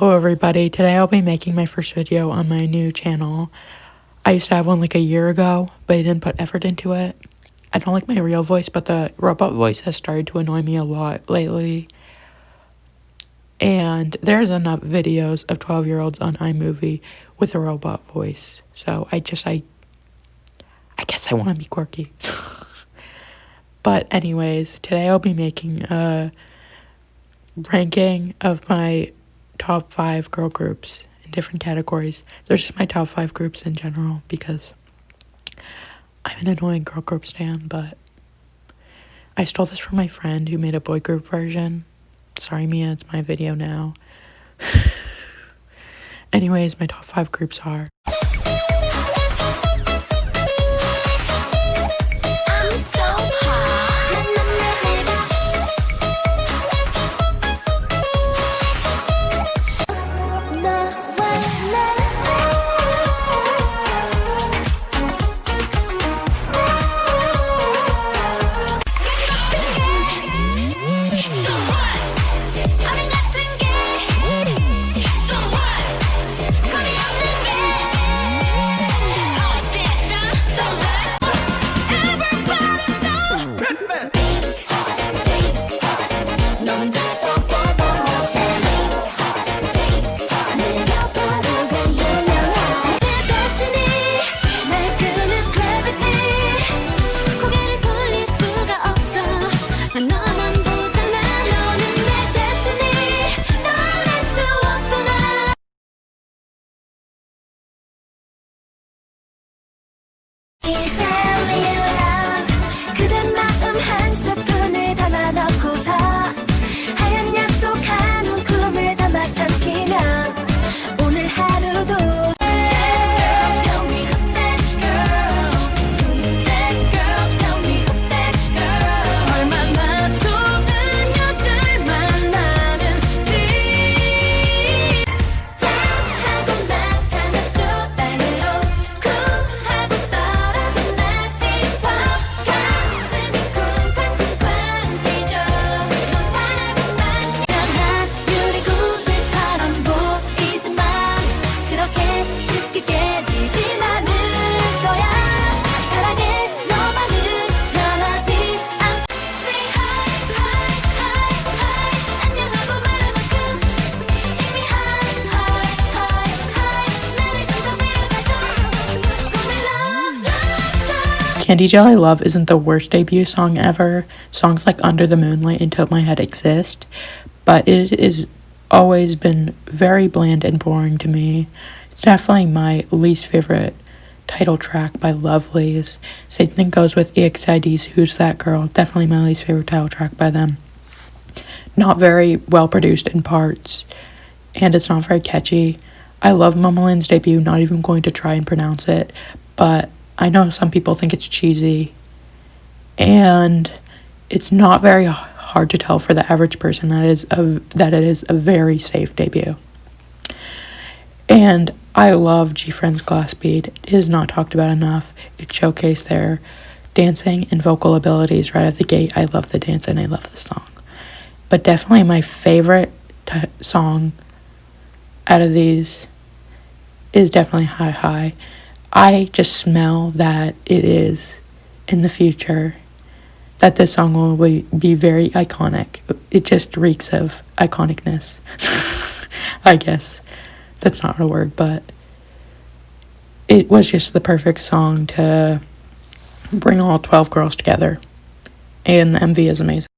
Hello everybody, today I'll be making my first video on my new channel. I used to have one like a year ago, but I didn't put effort into it. I don't like my real voice, but the robot voice has started to annoy me a lot lately. And there's enough videos of 12-year-olds on iMovie with a robot voice. So I guess I want to be quirky. But anyways, today I'll be making a ranking of my top 5 girl groups in different categories. They're just my top 5 groups in general because I'm an annoying girl group stan, but I stole this from my friend who made a boy group version. Sorry, Mia, it's my video now. Anyways, my top 5 groups are... Candy Jelly Love isn't the worst debut song ever. Songs like Under the Moonlight and Tilt My Head exist, but it has always been very bland and boring to me. It's definitely my least favorite title track by Lovelyz. Same thing goes with EXID's Who's That Girl, definitely my least favorite title track by them. Not very well produced in parts, and it's not very catchy. I love Momoland's debut, not even going to try and pronounce it, but I know some people think it's cheesy, and it's not very hard to tell for the average person that it is a very safe debut. And I love GFriend's Glass Bead. It is not talked about enough. It showcased their dancing and vocal abilities right at the gate. I love the dance and I love the song. But definitely my favorite song out of these is definitely Hi Hi. I just smell that it is in the future, that this song will be very iconic. It just reeks of iconicness. I guess that's not a word, but it was just the perfect song to bring all 12 girls together, and the MV is amazing.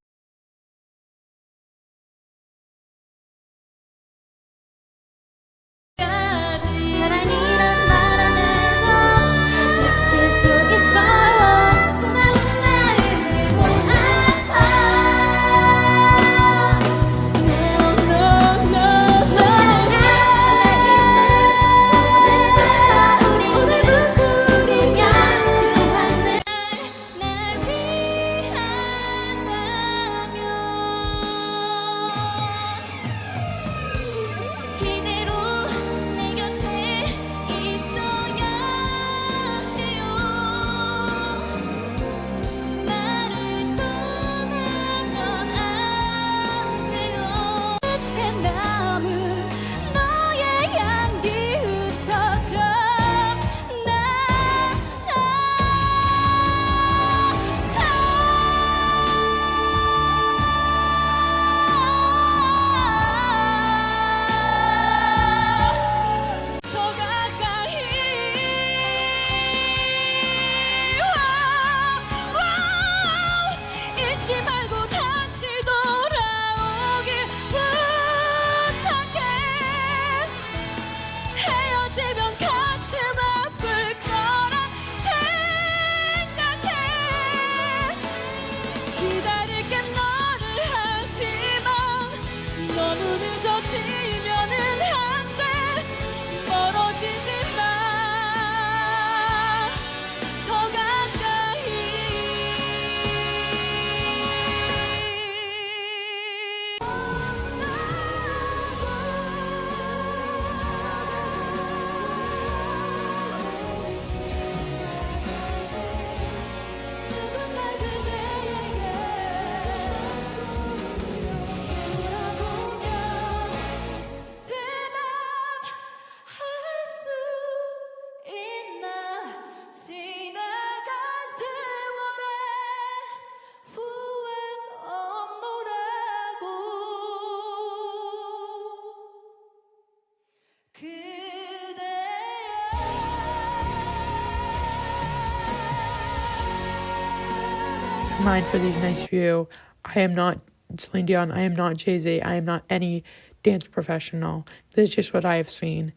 Mine for these next few. I am not Celine Dion. I am not Jay-Z. I am not any dance professional. This is just what I have seen.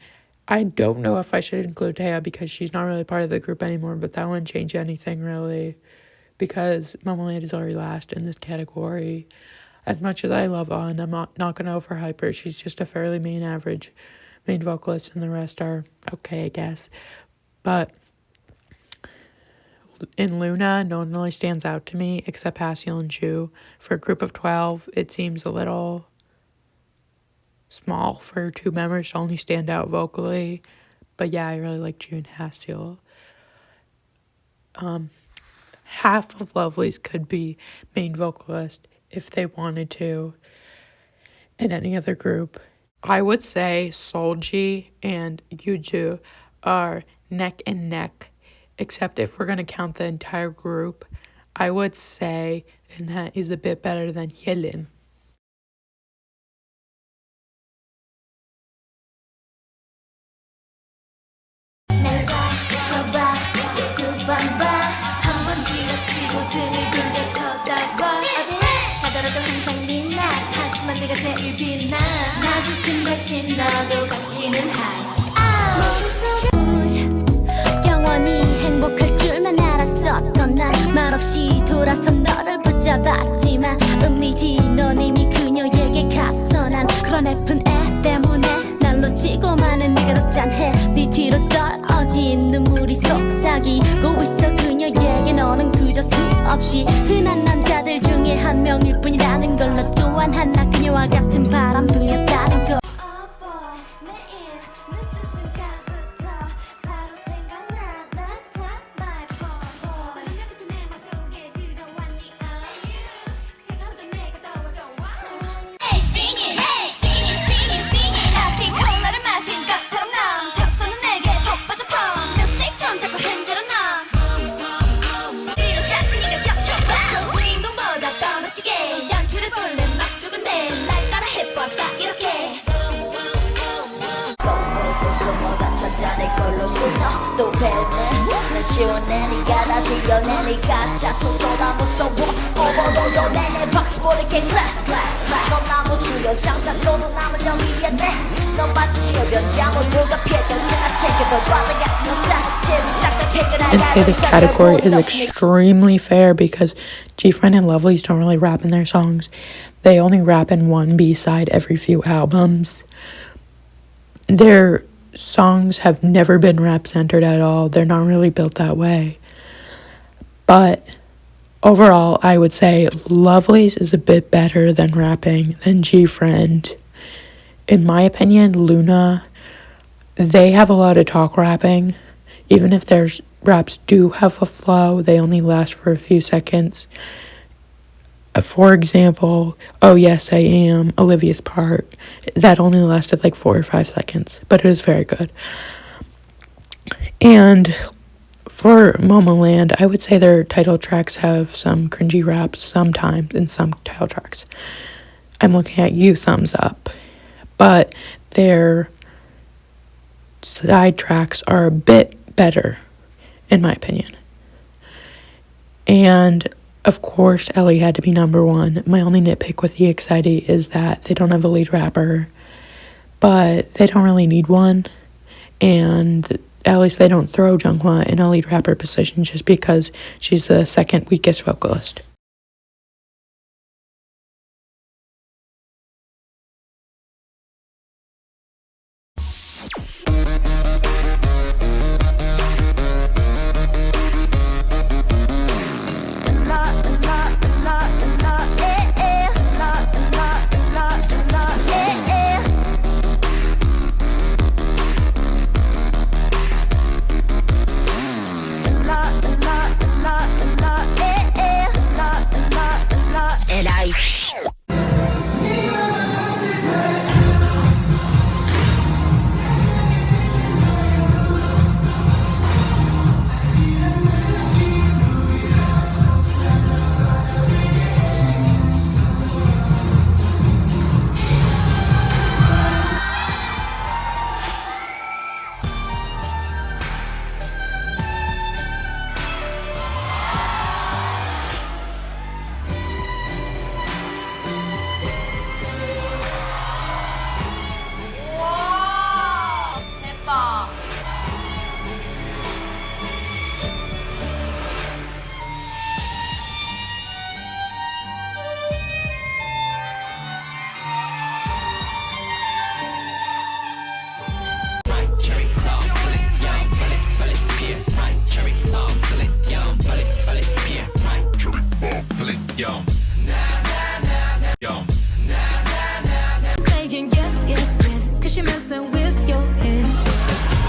I don't know if I should include Taya because she's not really part of the group anymore, but that wouldn't change anything really because Momoland is already last in this category. As much as I love On, I'm not going to overhype her. She's just a fairly average main vocalist, and the rest are okay, I guess. But in Luna, no one really stands out to me except Hasil and Chu. For a group of 12, it seems a little small for two members to only stand out vocally. But yeah, I really like Chu and Hasil. Half of Lovelyz could be main vocalist if they wanted to in any other group. I would say Solji and Yuju are neck and neck, except if we're going to count the entire group, I would say Enha is a bit better than Hyelin. 영원히 행복할 줄만 알았었던 난 말없이 돌아서 너를 붙잡았지만 은밀히 넌 이미 그녀에게 갔어. 난 그런 예쁜 애 때문에 날 놓치고 많은 네가 더 짠해. 네 뒤로 떨어진 눈물이 속삭이고 있어. 그녀에게 너는 그저 수없이 흔한 남자들 중에 한 명일 뿐이라는 걸. 너 또한 하나 그녀와 같은 바람둥이였다는 걸. And say this category is extremely fair because G-Friend and Lovelyz don't really rap in their songs. They only rap in one B-side every few albums. Their songs have never been rap-centered at all. They're not really built that way. But overall, I would say Lovelyz is a bit better than rapping than G-Friend. In my opinion, Luna, they have a lot of talk rapping. Even if their raps do have a flow, they only last for a few seconds. For example, Oh Yes I Am, Olivia's part, that only lasted like 4 or 5 seconds, but it was very good. And for Momoland, I would say their title tracks have some cringy raps sometimes in some title tracks. I'm looking at you, thumbs up. But their side tracks are a bit better, in my opinion. And of course, Ellie had to be number one. My only nitpick with EXID is that they don't have a lead rapper, but they don't really need one. And at least they don't throw Jungwon in a lead rapper position just because she's the second weakest vocalist. Yo. Yo. Saying yes, yes, yes, cause you're messing with your head.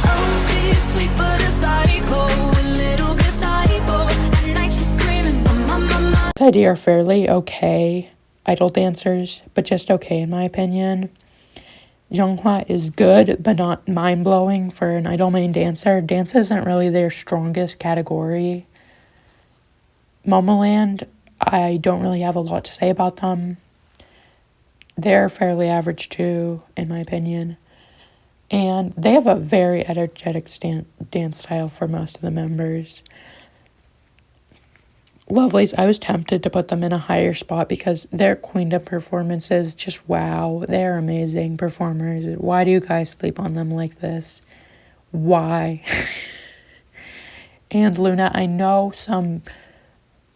Oh, she's sweet but a psycho, a little bit psycho. At night she's screaming, mama, mama. This idea are fairly okay idol dancers, but just okay in my opinion. Jeonghwa is good, but not mind-blowing for an idol main dancer. Dance isn't really their strongest category. Momoland, I don't really have a lot to say about them. They're fairly average too, in my opinion. And they have a very energetic dance style for most of the members. Lovelies, I was tempted to put them in a higher spot because their Queendom performances just wow. They're amazing performers. Why do you guys sleep on them like this? Why? And Luna, I know some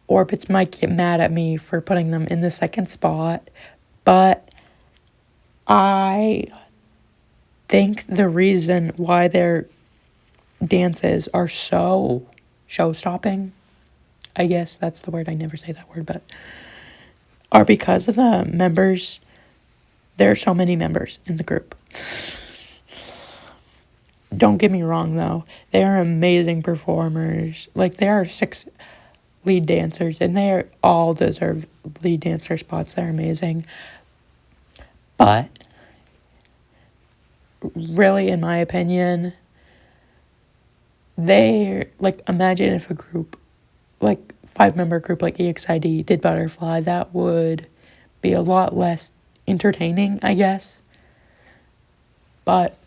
orbits might get mad at me for putting them in the second spot, but I think the reason why their dances are so show-stopping, I guess that's the word, I never say that word, but are because of the members. There are so many members in the group. Don't get me wrong though, they are amazing performers. Like, there are 6 lead dancers and they all deserve lead dancer spots. They're amazing. But really, in my opinion, they, like, imagine if a group, like 5-member group like EXID did Butterfly, that would be a lot less entertaining, I guess. But,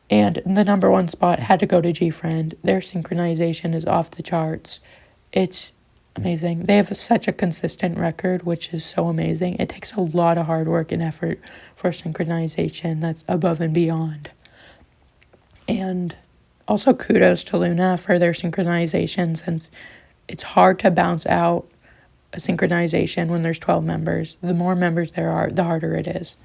and the number 1 spot had to go to G-Friend. Their synchronization is off the charts. It's amazing. They have such a consistent record, which is so amazing. It takes a lot of hard work and effort for synchronization that's above and beyond. And also kudos to Luna for their synchronization, since it's hard to bounce out a synchronization when there's 12 members. The more members there are, the harder it is.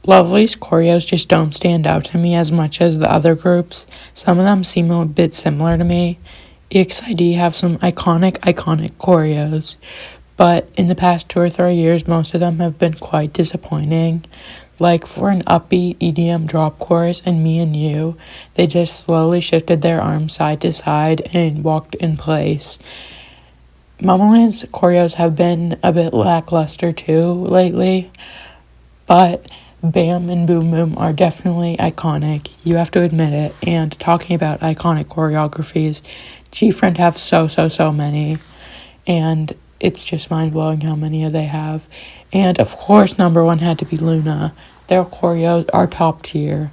Lovely's choreos just don't stand out to me as much as the other groups. Some of them seem a bit similar to me. EXID have some iconic choreos, but in the past 2 or 3 years, most of them have been quite disappointing. Like, for an upbeat EDM drop chorus and Me and You, they just slowly shifted their arms side to side and walked in place. Momoland's choreos have been a bit lackluster too lately, but Bam and Boom Boom are definitely iconic. You have to admit it. And talking about iconic choreographies, G-Friend have so many. And it's just mind-blowing how many they have. And of course, number 1 had to be Luna. Their choreos are top tier.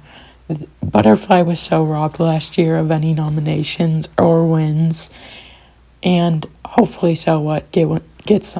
Butterfly was so robbed last year of any nominations or wins. And hopefully get some.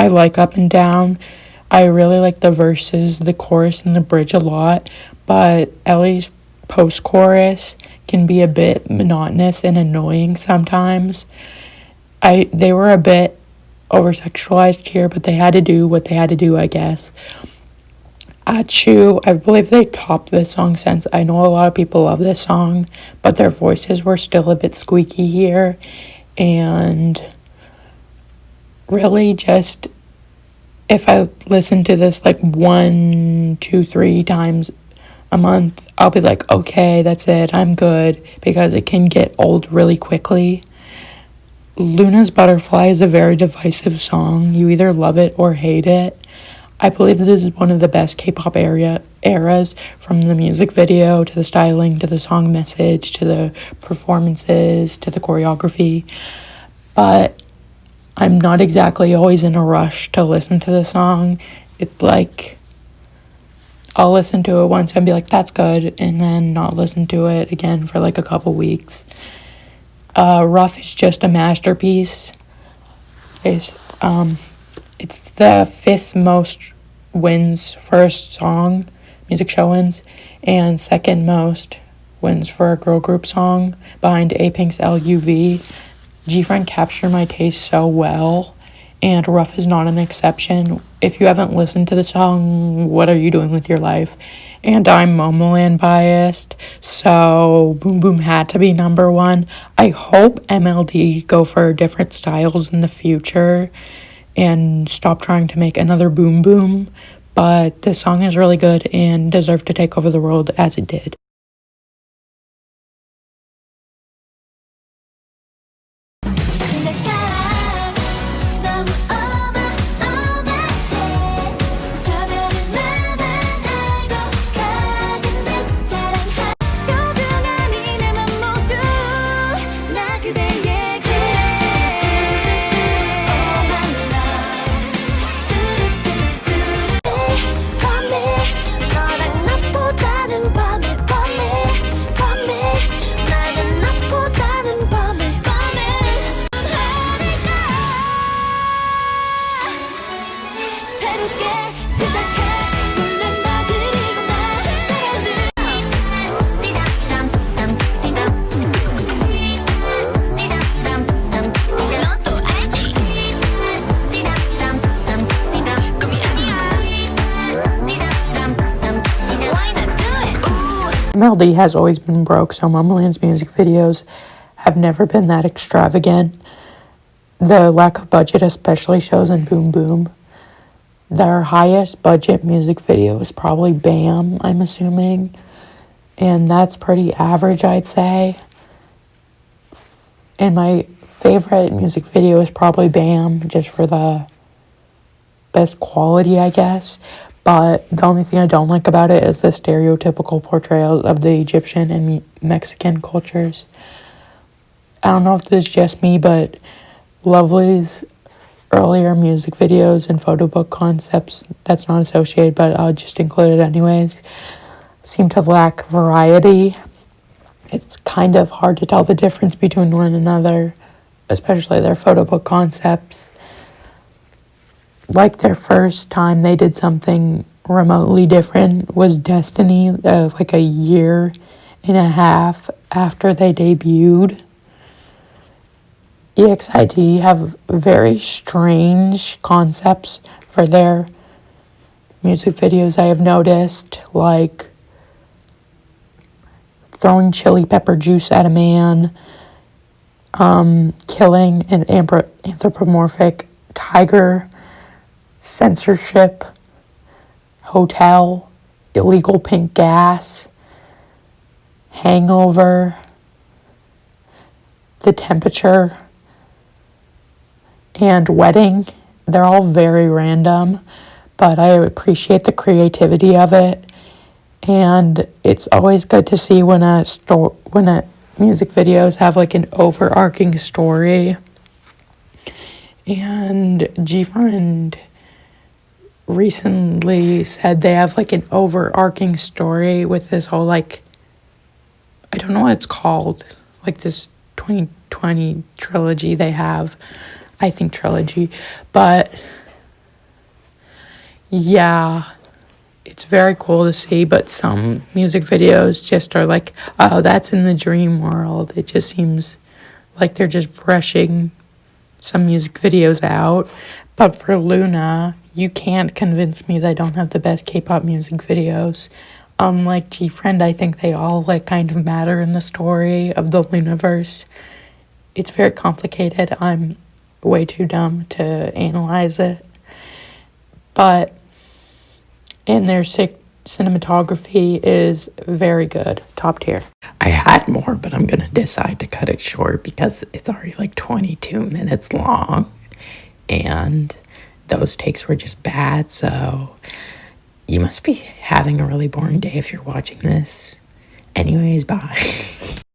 I like Up and Down. I really like the verses, the chorus, and the bridge a lot, but Ellie's post-chorus can be a bit monotonous and annoying sometimes. They were a bit over-sexualized here, but they had to do what they had to do, I guess. Achoo, I believe they topped this song since. I know a lot of people love this song, but their voices were still a bit squeaky here, and really just, if I listen to this like 1, 2, 3 times a month, I'll be like, okay, that's it, I'm good, because it can get old really quickly. Luna's Butterfly is a very divisive song. You either love it or hate it. I believe this is one of the best K-pop eras, from the music video to the styling to the song message to the performances to the choreography. But I'm not exactly always in a rush to listen to the song. It's like I'll listen to it once and be like, that's good, and then not listen to it again for like a couple weeks. Rough is just a masterpiece. It's the 5th most wins for a song, music show wins, and 2nd most wins for a girl group song, behind A-Pink's LUV. G-Friend captured my taste so well, and Rough is not an exception. If you haven't listened to the song, what are you doing with your life? And I'm Momoland biased, so Boom Boom had to be number 1. I hope MLD go for different styles in the future and stop trying to make another Boom Boom, but this song is really good and deserved to take over the world as it did. 내 사랑 너무 어마어마해 저 별을 나만 알고 가진 듯 자랑하 소중한 이 내 맘 모두 나 그대에게 Oh my love 뚜루뚜루뚜루 밤에 너랑 나보다는 밤에 나는 나보다는 밤에 새롭게 시작해 웃는 너 그리고 나 새하늘 넌 또 알지 꿈이 아니야 Why not do it MLD has always been broke, so Momoland's music videos have never been that extravagant. The lack of budget especially shows in Boom Boom. Their highest budget music video is probably Bam, I'm assuming. And that's pretty average, I'd say. And my favorite music video is probably Bam, just for the best quality, I guess. But the only thing I don't like about it is the stereotypical portrayals of the Egyptian and Mexican cultures. I don't know if this is just me, but Lovely's earlier music videos and photo book concepts, that's not associated, but I'll just include it anyways, seem to lack variety. It's kind of hard to tell the difference between one another, especially their photo book concepts. Like their first time they did something remotely different was Destiny, like a year and a half after they debuted. EXID have very strange concepts for their music videos, I have noticed, like throwing chili pepper juice at a man, killing an anthropomorphic tiger, censorship, hotel, illegal pink gas, hangover, the temperature, and wedding. They're all very random, but I appreciate the creativity of it. And it's always good to see when music videos have like an overarching story. And G-Friend recently said they have like an overarching story with this whole like, I don't know what it's called, like this 2020 trilogy they have, I think trilogy, but Yeah, it's very cool to see, but some music videos just are like, oh, that's in the dream world. It just seems like they're just brushing some music videos out. But for Luna, you can't convince me they don't have the best K-pop music videos. Unlike G-Friend, I think they all like kind of matter in the story of the Lunaverse. It's very complicated. I'm way too dumb to analyze it. But and their cinematography is very good, top tier. I had more, but I'm gonna decide to cut it short because it's already like 22 minutes long, and those takes were just bad. So you must be having a really boring day if you're watching this. Anyways, bye.